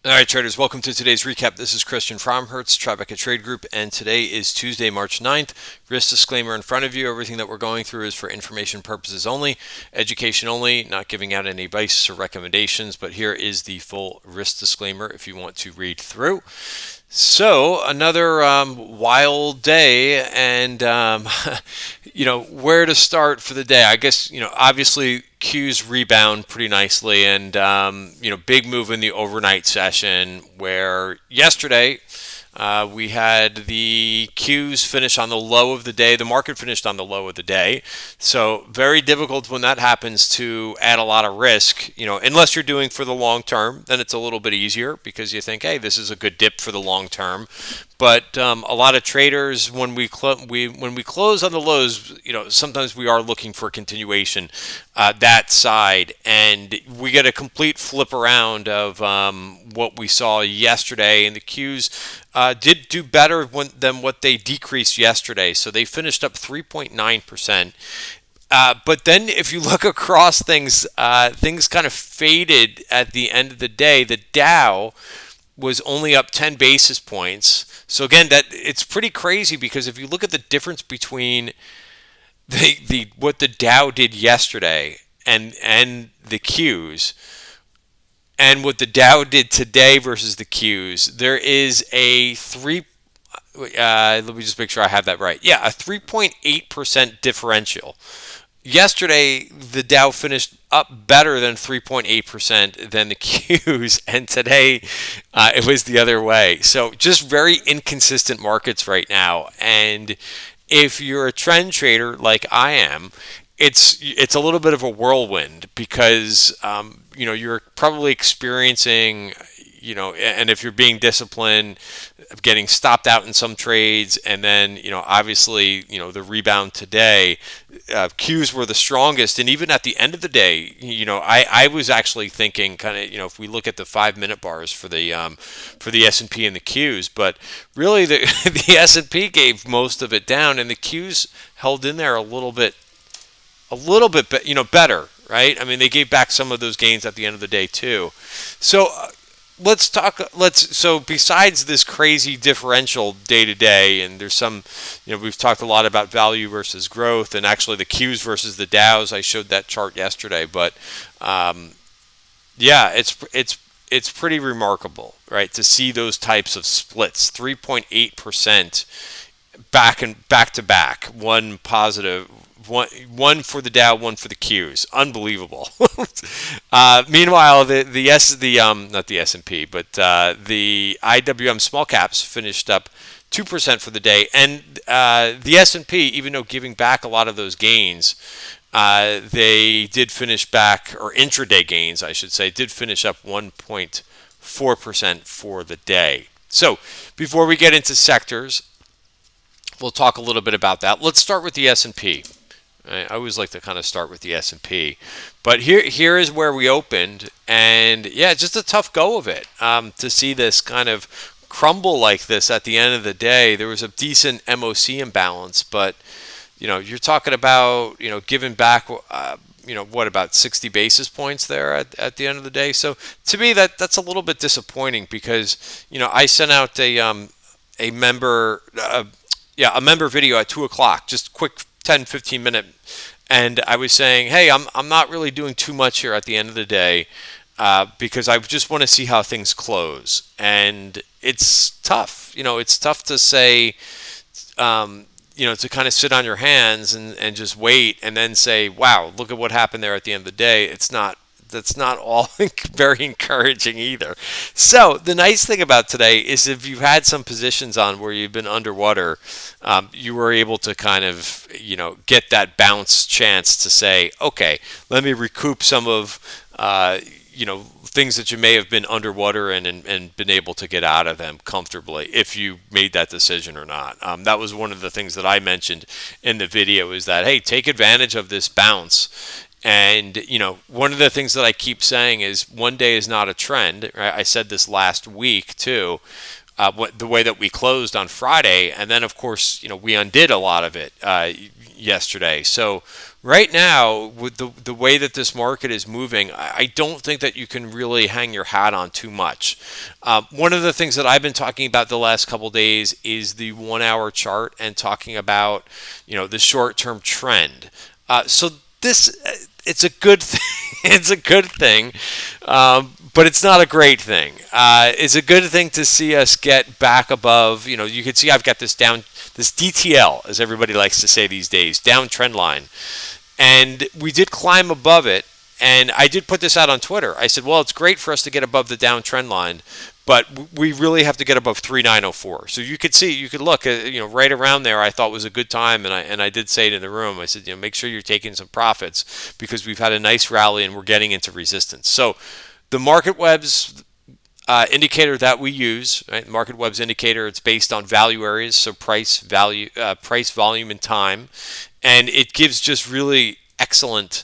All right, traders, welcome to today's recap. This is Christian from Hertz, Tribeca Trade Group, and today is Tuesday, March 9th. Risk disclaimer in front of you. Everything that we're going through is for information purposes only, education only, not giving out any advice or recommendations, but here is the full risk disclaimer if you want to read through. So another wild day, and where to start for the day? I guess obviously Qs rebound pretty nicely, and big move in the overnight session where yesterday we had the Qs finish on the low of the day. The market finished on the low of the day. So very difficult when that happens to add a lot of risk. Unless you're doing for the long term, then it's a little bit easier because you think, hey, this is a good dip for the long term. But a lot of traders, when we close on the lows, sometimes we are looking for a continuation that side, and we get a complete flip around of what we saw yesterday. And the Qs did do better than what they decreased yesterday, so they finished up 3.9%. But then if you look across things, things kind of faded at the end of the day. The Dow was only up 10 basis points. So again, that it's pretty crazy because if you look at the difference between the what the Dow did yesterday and the Qs and what the Dow did today versus the Qs, there is a let me just make sure I have that right. Yeah, a 3.8% differential. Yesterday, the Dow finished up better than 3.8% than the Qs, and today it was the other way. So just very inconsistent markets right now. And if you're a trend trader like I am, it's a little bit of a whirlwind because you're probably experiencing and if you're being disciplined, getting stopped out in some trades, and then obviously the rebound today, Qs were the strongest, and even at the end of the day, I was actually thinking kind of if we look at the 5-minute bars for the S&P and the Qs, but really the the S&P gave most of it down, and the Qs held in there a little bit better, right? I mean, they gave back some of those gains at the end of the day too. So so besides this crazy differential day to day, and there's some, we've talked a lot about value versus growth, and actually the Qs versus the Dows. I showed that chart yesterday, but yeah, it's pretty remarkable, right, to see those types of splits, 3.8% back to back, one positive. One for the Dow, one for the Qs. Unbelievable. Meanwhile, not the S&P, but the IWM small caps finished up 2% for the day, and the S&P, even though giving back a lot of those gains, they did finish back, or intraday gains, I should say, did finish up 1.4% for the day. So before we get into sectors, we'll talk a little bit about that. Let's start with the S&P. I always like to kind of start with the S&P, but here is where we opened, and yeah, just a tough go of it. To see this kind of crumble like this at the end of the day, there was a decent MOC imbalance, but you're talking about giving back what, about 60 basis points there at the end of the day. So to me, that's a little bit disappointing because I sent out a member video at 2:00, just quick 10-15 minute, and I was saying, hey, I'm not really doing too much here at the end of the day because I just want to see how things close, and it's tough. It's tough to say, to kind of sit on your hands and just wait and then say, wow, look at what happened there at the end of the day. That's not all very encouraging either. So the nice thing about today is if you've had some positions on where you've been underwater, you were able to kind of, get that bounce chance to say, okay, let me recoup some of, things that you may have been underwater and been able to get out of them comfortably if you made that decision or not. That was one of the things that I mentioned in the video is that, hey, take advantage of this bounce. And, one of the things that I keep saying is one day is not a trend. Right? I said this last week, too, the way that we closed on Friday. And then, of course, we undid a lot of it. yesterday. So right now, with the way that this market is moving, I don't think that you can really hang your hat on too much. One of the things that I've been talking about the last couple days is the 1 hour chart and talking about, the short-term trend. So this, it's a good thing. It's a good thing, but it's not a great thing. It's a good thing to see us get back above. You can see I've got this DTL, as everybody likes to say these days, down trend line. And we did climb above it, and I did put this out on Twitter. I said, well, it's great for us to get above the down trend line, but we really have to get above 3904. So you could look, right around there. I thought was a good time, and I did say it in the room. I said, make sure you're taking some profits because we've had a nice rally and we're getting into resistance. So the MarketWebs indicator that we use, right? MarketWebs indicator, it's based on value areas, so price, value, price, volume, and time, and it gives just really excellent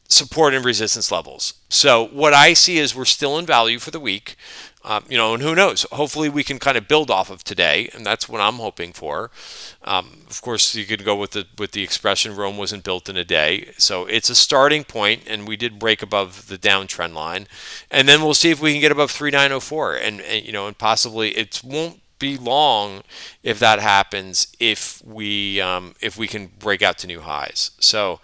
support and resistance levels. So what I see is we're still in value for the week, and who knows? Hopefully we can kind of build off of today, and that's what I'm hoping for. Of course, you could go with the expression "Rome wasn't built in a day." So it's a starting point, and we did break above the downtrend line, and then we'll see if we can get above 3904, and possibly it won't be long if that happens if we can break out to new highs. So.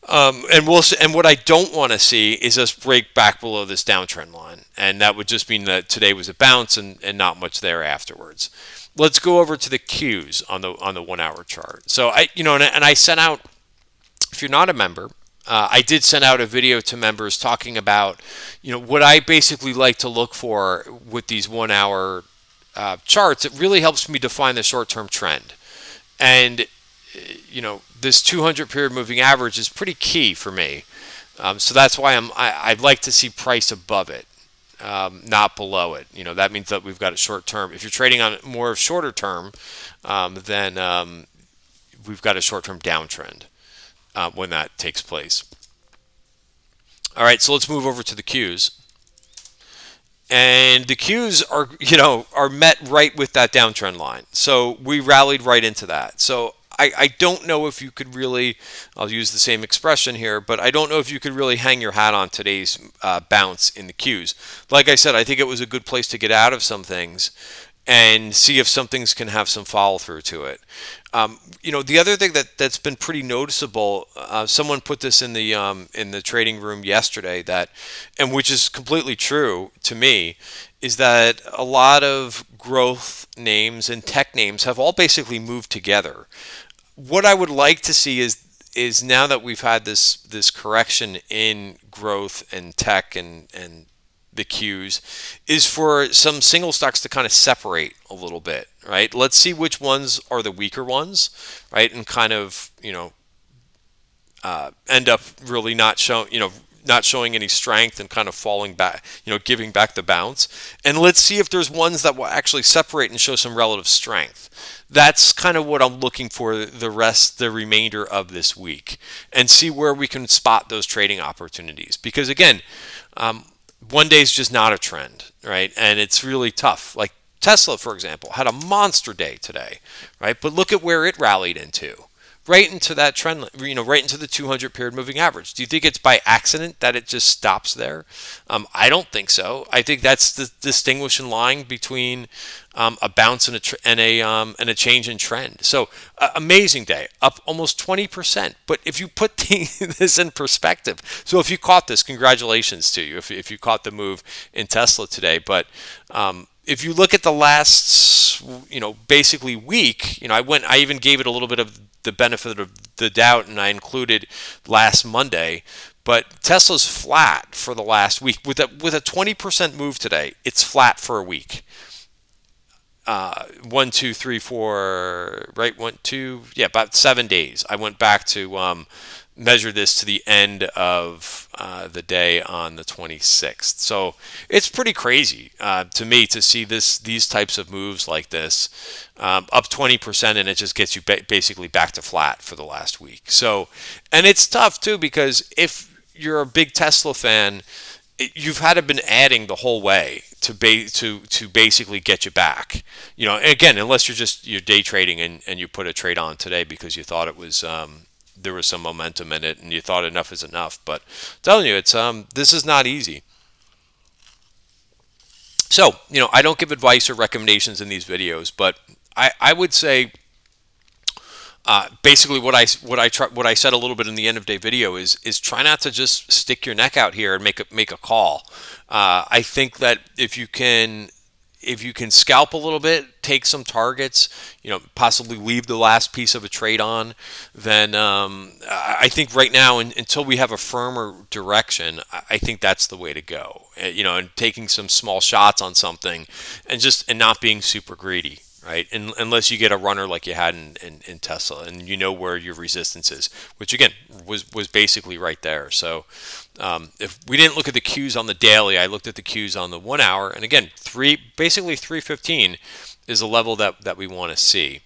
And what I don't want to see is us break back below this downtrend line, and that would just mean that today was a bounce and not much there afterwards. Let's go over to the Qs on the 1 hour chart. So I sent out, if you're not a member, I did send out a video to members talking about what I basically like to look for with these 1 hour charts. It really helps me define the short-term trend, and this 200 period moving average is pretty key for me. So that's why I'd like to see price above it, not below it. That means that we've got a short term. If you're trading on more shorter term, then we've got a short term downtrend when that takes place. All right, so let's move over to the Qs. And the Qs are met right with that downtrend line. So we rallied right into that. So I don't know if you could really, I'll use the same expression here, but I don't know if you could really hang your hat on today's bounce in the Qs. Like I said, I think it was a good place to get out of some things and see if some things can have some follow through to it. The other thing that's been pretty noticeable, someone put this in the trading room yesterday, and which is completely true to me, is that a lot of growth names and tech names have all basically moved together. What I would like to see is now that we've had this correction in growth and tech and the Qs, is for some single stocks to kind of separate a little bit, right? Let's see which ones are the weaker ones, right? And kind of, end up really not showing any strength and kind of falling back, giving back the bounce. And let's see if there's ones that will actually separate and show some relative strength. That's kind of what I'm looking for the remainder of this week, and see where we can spot those trading opportunities. Because again, one day is just not a trend, right? And it's really tough. Like Tesla, for example, had a monster day today, right? But look at where it rallied into. Right into that trend, right into the 200 period moving average. Do you think it's by accident that it just stops there? I don't think so. I think that's the distinguishing line between a bounce and a change in trend. So amazing day, up almost 20%. But if you put this in perspective, so if you caught this, congratulations to you. If you caught the move in Tesla today, but if you look at the last, basically week, I even gave it a little bit of the benefit of the doubt, and I included last Monday. But Tesla's flat for the last week with a 20% move today. It's flat for a week. 1, 2, 3, 4, right? 1, 2, yeah, about 7 days. I went back to measure this to the end of the day on the 26th. So it's pretty crazy to me to see these types of moves like this, up 20%, and it just gets you basically back to flat for the last week. So, and it's tough too, because if you're a big Tesla fan, you've had to been adding the whole way to basically get you back. Again, unless you're day trading and you put a trade on today because you thought it was there was some momentum in it and you thought enough is enough. But I'm telling you, it's this is not easy. So, I don't give advice or recommendations in these videos, but I would say basically what I said a little bit in the end of day video is try not to just stick your neck out here and make a call. I think that if you can scalp a little bit, take some targets, possibly leave the last piece of a trade on, then I think right now, until we have a firmer direction, I think that's the way to go. And taking some small shots on something, and not being super greedy. Right, unless you get a runner like you had in Tesla, and you know where your resistance is, which again was basically right there. So if we didn't look at the cues on the daily, I looked at the cues on the 1 hour, and again, basically 315 is a level that we want to see.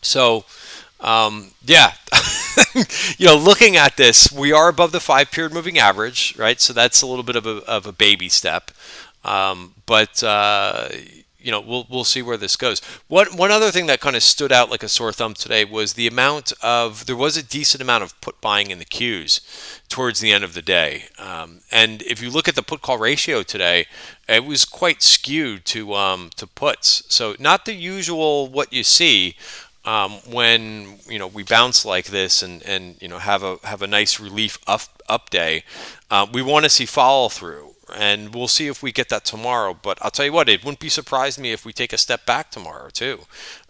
So yeah, looking at this, we are above the 5-period moving average, right? So that's a little bit of a baby step, but we'll see where this goes. One other thing that kind of stood out like a sore thumb today was there was a decent amount of put buying in the queues towards the end of the day. And if you look at the put call ratio today, it was quite skewed to puts. So not the usual what you see when we bounce like this and have a nice relief up day. We want to see follow through. And we'll see if we get that tomorrow. But I'll tell you what, it wouldn't be surprised me if we take a step back tomorrow too.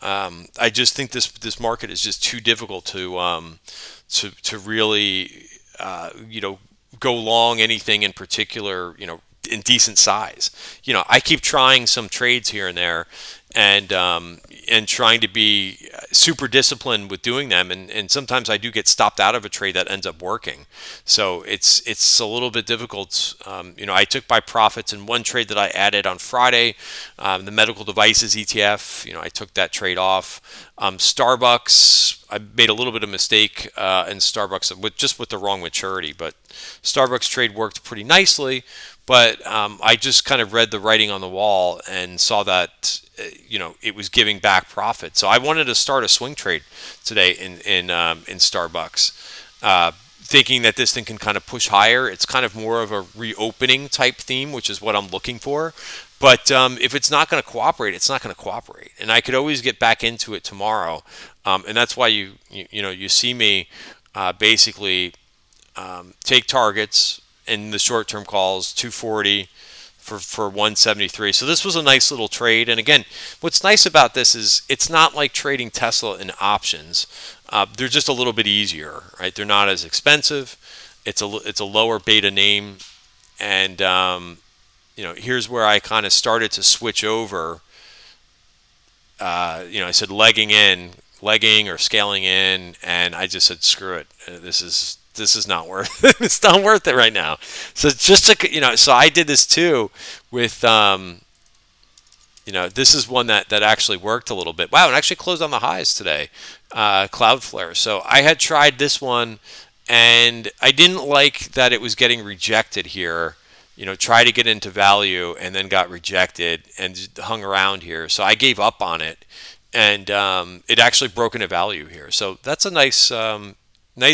I just think this market is just too difficult to really go long anything in particular. In decent size. I keep trying some trades here and there, and trying to be super disciplined with doing them, and sometimes I do get stopped out of a trade that ends up working. So it's a little bit difficult. I took my profits in one trade that I added on Friday, the medical devices ETF. I took that trade off. Starbucks, I made a little bit of mistake in Starbucks with the wrong maturity, but Starbucks trade worked pretty nicely. But I just kind of read the writing on the wall and saw that it was giving back profit. So I wanted to start a swing trade today in Starbucks, thinking that this thing can kind of push higher. It's kind of more of a reopening type theme, which is what I'm looking for. But if it's not going to cooperate, it's not going to cooperate, and I could always get back into it tomorrow. And that's why you see me basically take targets in the short-term calls, 240 for 173. So this was a nice little trade. And again, what's nice about this is it's not like trading Tesla in options. They're just a little bit easier, right? They're not as expensive. It's a lower beta name, and here's where I kind of started to switch over. I said legging or scaling in, and I just said screw it. This is not worth it. It's not worth it right now. So just so I did this too with this is one that actually worked a little bit. Wow, it actually closed on the highs today. Cloudflare. So I had tried this one, and I didn't like that it was getting rejected here. Try to get into value and then got rejected and hung around here. So I gave up on it, and it actually broke into value here. So that's a nice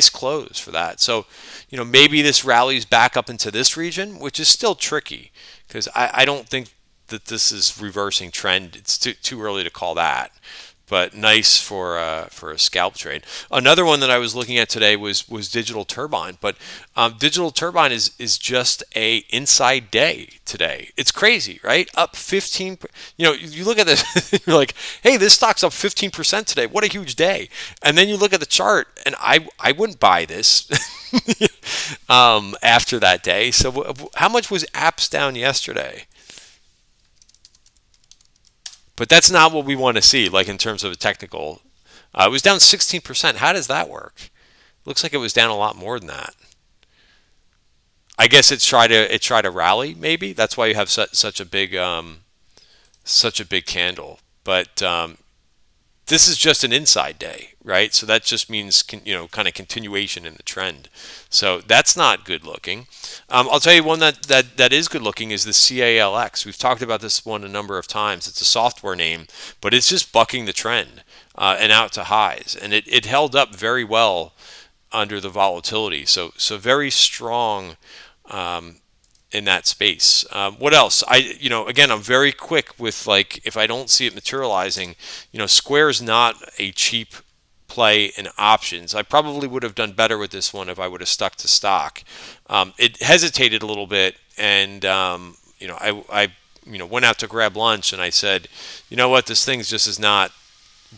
close for that. So, maybe this rallies back up into this region, which is still tricky because I don't think that this is reversing trend. It's too early to call that, but nice for a scalp trade. Another one that I was looking at today was Digital Turbine, but Digital Turbine is just a inside day today. It's crazy, right? Up 15. You look at this, you're like, hey, this stock's up 15% today. What a huge day! And then you look at the chart, and I wouldn't buy this after that day. So how much was apps down yesterday? But that's not what we want to see, like in terms of a technical. It was down 16%. How does that work? Looks like it was down a lot more than that. I guess it tried to rally. Maybe that's why you have such a big candle. But this is just an inside day, right? So that just means kind of continuation in the trend. So that's not good looking. I'll tell you one that is good looking is the CALX. We've talked about this one a number of times. It's a software name, but it's just bucking the trend and out to highs, and it held up very well under the volatility. So very strong in that space. What else? Again, I'm very quick with, like, if I don't see it materializing, Square's not a cheap play in options. I probably would have done better with this one if I would have stuck to stock. It hesitated a little bit, and I went out to grab lunch, and I said, you know what, this thing just is not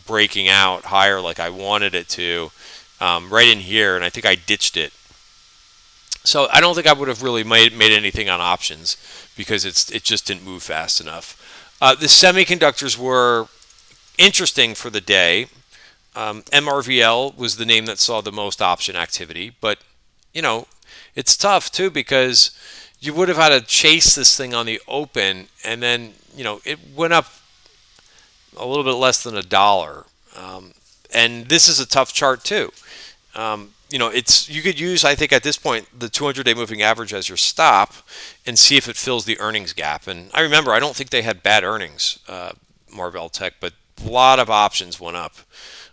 breaking out higher like I wanted it to, right in here, and I think I ditched it. So I don't think I would have really made anything on options because it just didn't move fast enough. The semiconductors were interesting for the day. MRVL was the name that saw the most option activity, but it's tough too because you would have had to chase this thing on the open, and then it went up a little bit less than $1. And this is a tough chart too. You could use, I think at this point, the 200-day moving average as your stop and see if it fills the earnings gap. And I remember, I don't think they had bad earnings, Marvell Tech, but a lot of options went up.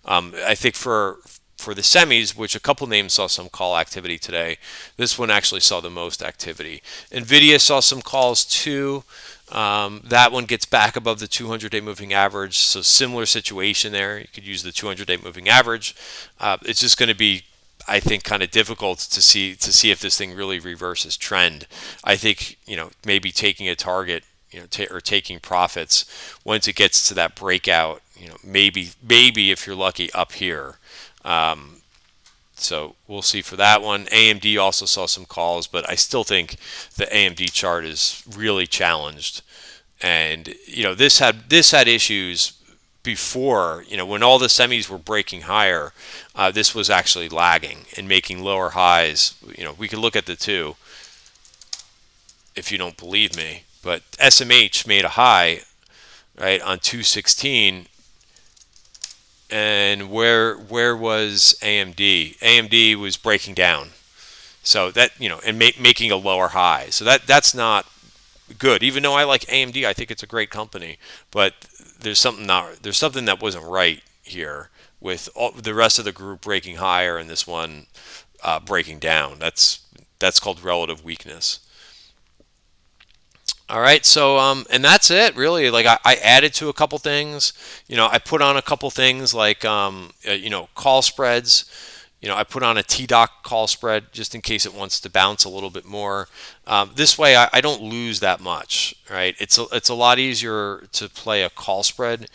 I think for the semis, which a couple names saw some call activity today, this one actually saw the most activity. Nvidia saw some calls too. That one gets back above the 200-day moving average, so similar situation there. You could use the 200-day moving average. It's just going to be, I think, kind of difficult to see if this thing really reverses trend. I think maybe taking a target, or taking profits once it gets to that breakout. Maybe if you're lucky up here. So we'll see for that one. AMD also saw some calls, but I still think the AMD chart is really challenged. And this had issues before. When all the semis were breaking higher, this was actually lagging and making lower highs. We could look at the two if you don't believe me, but SMH made a high right on 216. And where was AMD? AMD was breaking down, so that and making a lower high. So that's not good. Even though I like AMD, I think it's a great company, but there's something that wasn't right here with the rest of the group breaking higher and this one breaking down. That's called relative weakness. All right, so and that's it really. Like I added to a couple things. I put on a couple things like call spreads. I put on a TDOC call spread just in case it wants to bounce a little bit more. This way I don't lose that much, right? It's a lot easier to play a call spread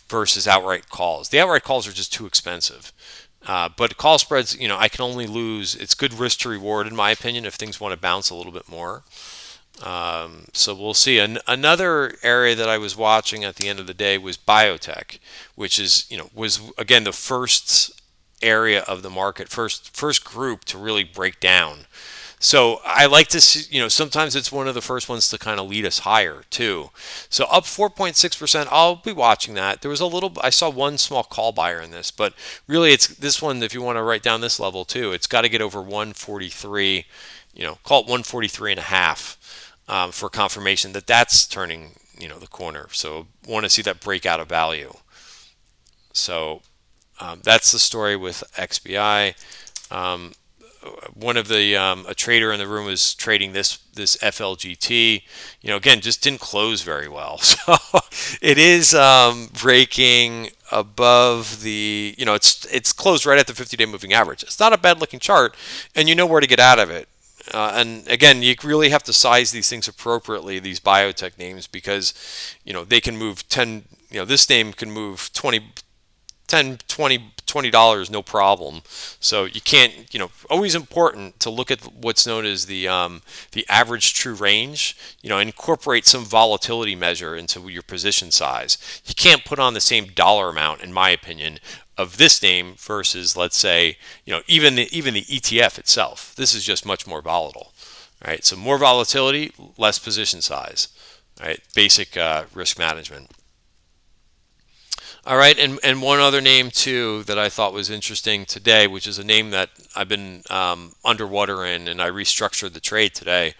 versus outright calls. The outright calls are just too expensive. But call spreads, I can only lose. It's good risk to reward in my opinion if things want to bounce a little bit more. So we'll see. Another area that I was watching at the end of the day was biotech, which is was again the first area of the market, first group to really break down. So I like to see, sometimes it's one of the first ones to kind of lead us higher too. So up 4.6%. I'll be watching that. There was I saw one small call buyer in this, but really it's this one. If you want to write down this level too, it's got to get over 143. Call it 143 and a half. For confirmation that that's turning, the corner. So want to see that breakout of value. So that's the story with XBI. One of the a trader in the room was trading this FLGT. Again, just didn't close very well. So it is breaking above the. It's closed right at the 50-day moving average. It's not a bad looking chart, and you know where to get out of it. And again, you really have to size these things appropriately, these biotech names, because they can move 10. This name can move 20, 10, 20, $20, no problem. So you can't, always important to look at what's known as the average true range, incorporate some volatility measure into your position size. You can't put on the same dollar amount, in my opinion, of this name versus, let's say, even the ETF itself. This is just much more volatile, right? So more volatility, less position size, right? Basic risk management. All right, and one other name too that I thought was interesting today, which is a name that I've been underwater in, and I restructured the trade today.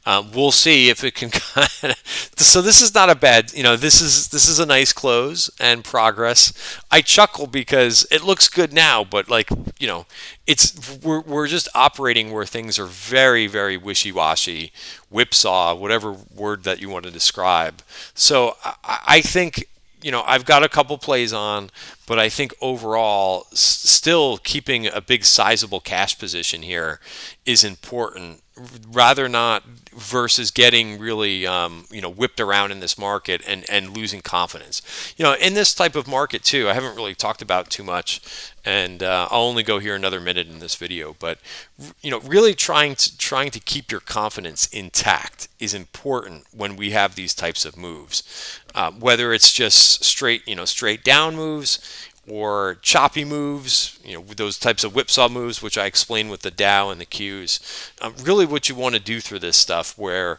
We'll see if it can kind of. So this is not a bad, this is a nice close and progress. I chuckle because it looks good now, but like we're just operating where things are very very wishy-washy, whipsaw, whatever word that you want to describe. So I think I've got a couple plays on, but I think overall, still keeping a big sizable cash position here is important. Rather not versus getting really, whipped around in this market and losing confidence. In this type of market too, I haven't really talked about too much, and I'll only go here another minute in this video. But really trying to keep your confidence intact is important when we have these types of moves. Whether it's just straight down moves or choppy moves, those types of whipsaw moves, which I explained with the Dow and the Qs. Really what you want to do through this stuff where,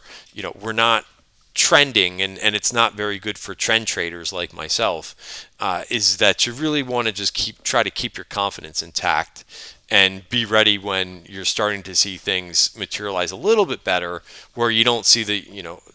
we're not trending and it's not very good for trend traders like myself, is that you really want to just try to keep your confidence intact and be ready when you're starting to see things materialize a little bit better, where you don't see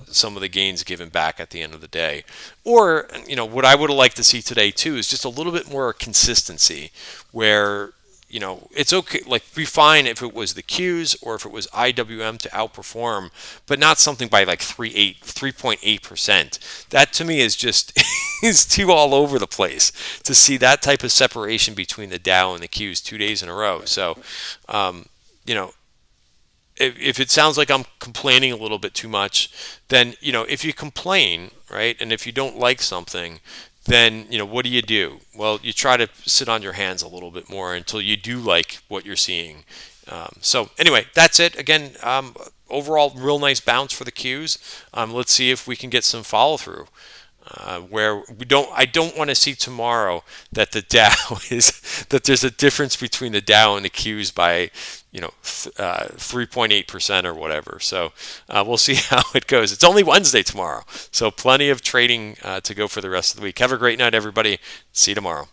some of the gains given back at the end of the day. Or what I would have liked to see today too is just a little bit more consistency, where it's okay, like be fine if it was the Qs or if it was IWM to outperform, but not something by like 3.8%. That to me is just is too all over the place to see that type of separation between the Dow and the Qs 2 days in a row. So, you know, if it sounds like I'm complaining a little bit too much, then if you complain, right, and if you don't like something, then what do? Well, you try to sit on your hands a little bit more until you do like what you're seeing. So anyway, that's it. Again, overall, real nice bounce for the Qs. Let's see if we can get some follow through. Where I don't want to see tomorrow that the Dow is that there's a difference between the Dow and the Qs by 3.8% or whatever. So we'll see how it goes. It's only Wednesday tomorrow, so plenty of trading to go for the rest of the week. Have a great night, everybody. See you tomorrow.